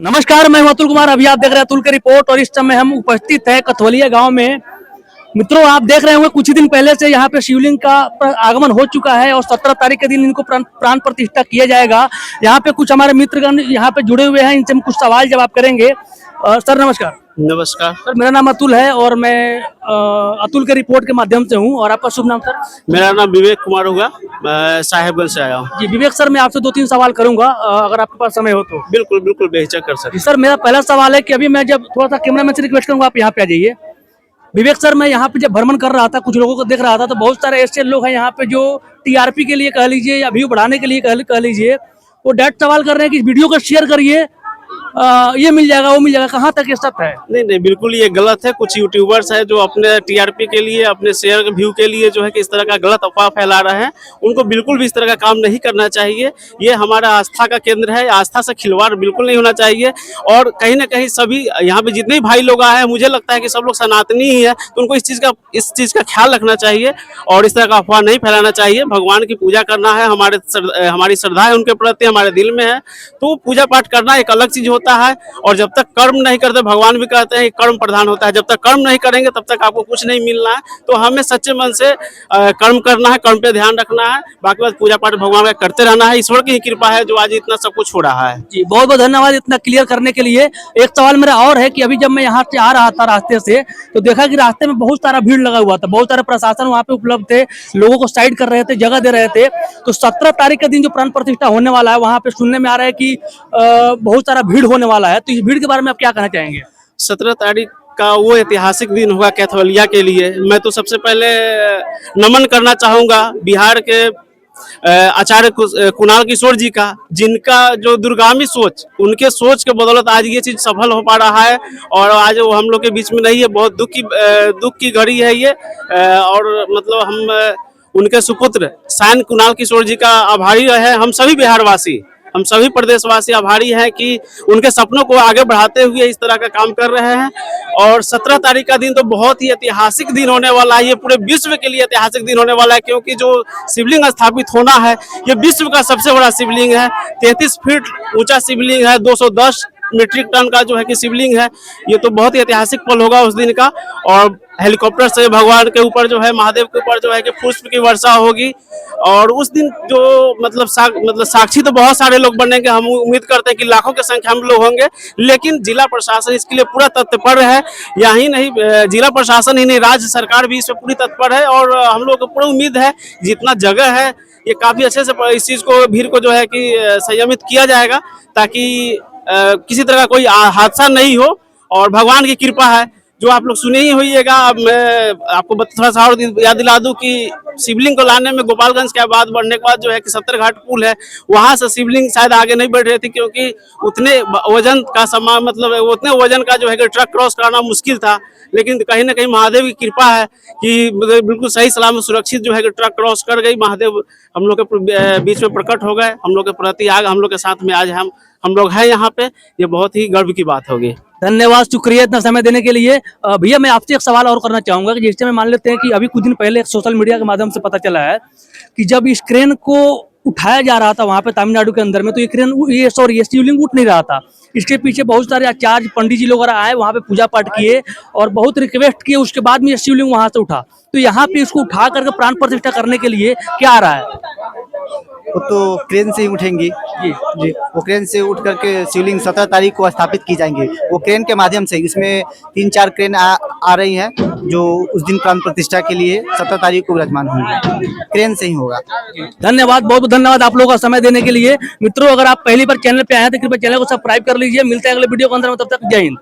नमस्कार, मैं हूं अतुल कुमार। अभी आप देख रहे हैं अतुल की रिपोर्ट और इस समय हम उपस्थित है कथवलिया गांव में। मित्रों, आप देख रहे होंगे कुछ ही दिन पहले से यहाँ पे शिवलिंग का आगमन हो चुका है और 17 तारीख के दिन इनको प्राण प्रतिष्ठा किया जाएगा। यहाँ पे कुछ हमारे मित्रगण यहाँ पे जुड़े हुए हैं, इनसे हम कुछ सवाल जवाब करेंगे। सर नमस्कार। नमस्कार सर, मेरा नाम अतुल है और मैं अतुल के रिपोर्ट के माध्यम से हूँ। और आपका शुभ नाम सर? मेरा नाम विवेक कुमार होगा, मैं साहेबगंज से आया हूँ। जी विवेक सर, मैं आपसे 2-3 सवाल करूंगा अगर आपके पास समय हो तो। बिल्कुल बिल्कुल बेहिचक कर सकते। सर, मेरा पहला सवाल है कि अभी मैं जब थोड़ा सा कैमरा मैन से रिक्वेस्ट करूंगा, आप यहाँ पे आ जाइए। विवेक सर, मैं यहाँ पे जब भ्रमण कर रहा था, कुछ लोगों को देख रहा था, तो बहुत सारे ऐसे लोग हैं यहाँ पे जो टीआरपी के लिए कह लीजिए या व्यू बढ़ाने के लिए कह लीजिए, वो डायरेक्ट सवाल कर रहे हैं कि वीडियो को शेयर करिए, ये मिल जाएगा वो मिल जाएगा। कहाँ तक ये सत्य है? नहीं नहीं, बिल्कुल ये गलत है। कुछ यूट्यूबर्स है जो अपने टीआरपी के लिए, अपने शेयर व्यू के लिए जो है कि इस तरह का गलत अफवाह फैला रहे हैं। उनको बिल्कुल भी इस तरह का काम नहीं करना चाहिए। ये हमारा आस्था का केंद्र है, आस्था से खिलवाड़ बिल्कुल नहीं होना चाहिए। और कहीं ना कहीं सभी यहाँ पे जितने भाई लोग आए हैं, मुझे लगता है कि सब लोग सनातनी ही है, तो उनको इस चीज़ का ख्याल रखना चाहिए और इस तरह का अफवाह नहीं फैलाना चाहिए। भगवान की पूजा करना है, हमारी श्रद्धा है उनके प्रति, हमारे दिल में है, तो पूजा पाठ करना एक अलग चीज होता है। और जब तक कर्म नहीं करते, भगवान भी कहते हैं कर्म प्रधान होता है, जब तक कर्म नहीं करेंगे तब तक आपको कुछ नहीं मिलना है। तो हमें सच्चे मन से कर्म करना है, कर्म पे ध्यान रखना है, बाकी बात पूजा पाठ भगवान का करते रहना है। ईश्वर की ही कृपा है जो आज इतना सब कुछ हो रहा है। जी बहुत बहुत धन्यवाद इतना क्लियर करने के लिए। एक सवाल मेरा और है कि अभी जब मैं यहाँ से आ रहा था रास्ते से, तो देखा कि रास्ते में बहुत सारा भीड़ लगा हुआ था, बहुत सारे प्रशासन वहाँ पे उपलब्ध थे, लोगों को साइड कर रहे थे, जगह दे रहे थे। तो 17 तारीख के दिन जो प्राण प्रतिष्ठा होने वाला है, वहाँ पे सुनने में आ रहा है कि बहुत सारा भीड़ होने वाला है, तो इस भीड़ के बारे में आप क्या कहना चाहेंगे? 17 तारीख का वो ऐतिहासिक दिन होगा कैथवलिया के लिए। मैं तो सबसे पहले नमन करना चाहूँगा बिहार के आचार्य कुणाल किशोर जी का, जिनका जो दूरगामी सोच, उनके सोच के बदौलत आज ये चीज़ सफल हो पा रहा है। और आज वो हम लोग के बीच में नहीं है, बहुत दुख की घड़ी है ये। और मतलब हम उनके सुपुत्र शान कुणाल किशोर जी का आभारी है। हम सभी बिहारवासी, हम सभी प्रदेशवासी आभारी हैं कि उनके सपनों को आगे बढ़ाते हुए इस तरह का काम कर रहे हैं। और 17 तारीख का दिन तो बहुत ही ऐतिहासिक दिन होने वाला है, ये पूरे विश्व के लिए ऐतिहासिक दिन होने वाला है, क्योंकि जो शिवलिंग स्थापित होना है, ये विश्व का सबसे बड़ा शिवलिंग है। 33 फीट ऊंचा शिवलिंग है, 210 मीट्रिक टन का जो है कि शिवलिंग है। ये तो बहुत ही ऐतिहासिक पल होगा उस दिन का। और हेलीकॉप्टर से भगवान के ऊपर जो है, महादेव के ऊपर जो है कि पुष्प की वर्षा होगी। और उस दिन जो मतलब साक्षी तो बहुत सारे लोग बनेंगे, हम उम्मीद करते हैं कि लाखों की संख्या में लोग होंगे। लेकिन जिला प्रशासन इसके लिए पूरा तत्पर है। यही नहीं, जिला प्रशासन ही नहीं, राज्य सरकार भी इस पर पूरी तत्पर है। और हम लोग को पूरी उम्मीद है, जितना जगह है ये काफ़ी अच्छे से इस चीज़ को, भीड़ को जो है कि संयमित किया जाएगा, ताकि किसी तरह का कोई हादसा नहीं हो। और भगवान की कृपा है, जो आप लोग सुने ही होइएगा। अब मैं आपको थोड़ा सा और याद दिला दूं कि शिवलिंग को लाने में गोपालगंज के बाद बढ़ने के बाद जो है कि 70 घाट पुल है, वहां से शिवलिंग शायद आगे नहीं बढ़ रही थी, क्योंकि उतने वजन का सामान, मतलब उतने वजन का जो है कि ट्रक क्रॉस कराना मुश्किल था। लेकिन कहीं ना कहीं महादेव की कृपा है कि बिल्कुल सही सलामत सुरक्षित जो है कि ट्रक क्रॉस कर गई। महादेव हम लोग के बीच में प्रकट हो गए, हम लोग के प्रति आग, हम लोग के साथ में आज हम लोग हैं यहाँ पे। ये बहुत ही गर्व की बात होगी। धन्यवाद, शुक्रिया इतना समय देने के लिए। भैया, मैं आपसे एक सवाल और करना चाहूंगा कि जैसे मैं मान लेते हैं कि अभी कुछ दिन पहले एक सोशल मीडिया के माध्यम से पता चला है कि जब इस क्रेन को उठाया जा रहा था वहां पे तमिलनाडु के अंदर में, तो ये शिवलिंग उठ नहीं रहा था। इसके पीछे बहुत सारे आचार्य पंडित जी लोग आए, वहां पे पूजा पाठ किए और बहुत रिक्वेस्ट किए, उसके बाद में ये शिवलिंग वहां से उठा। तो यहाँ पे इसको उठा करके प्राण प्रतिष्ठा करने के लिए क्या आ रहा है? वो तो क्रेन से ही उठेंगी जी। वो क्रेन से उठ करके शिवलिंग 17 तारीख को स्थापित की जाएंगी। वो क्रेन के माध्यम से, इसमें 3-4 क्रेन आ रही हैं जो उस दिन प्राण प्रतिष्ठा के लिए 17 तारीख को विराजमान होंगी। क्रेन से ही होगा। धन्यवाद, बहुत बहुत धन्यवाद आप लोगों का समय देने के लिए। मित्रों, अगर आप पहली बार चैनल पे आए हैं तो कृपया चैनल को सब्सक्राइब कर लीजिए। मिलते हैं अगले वीडियो के अंदर में, तब तक जय हिंद।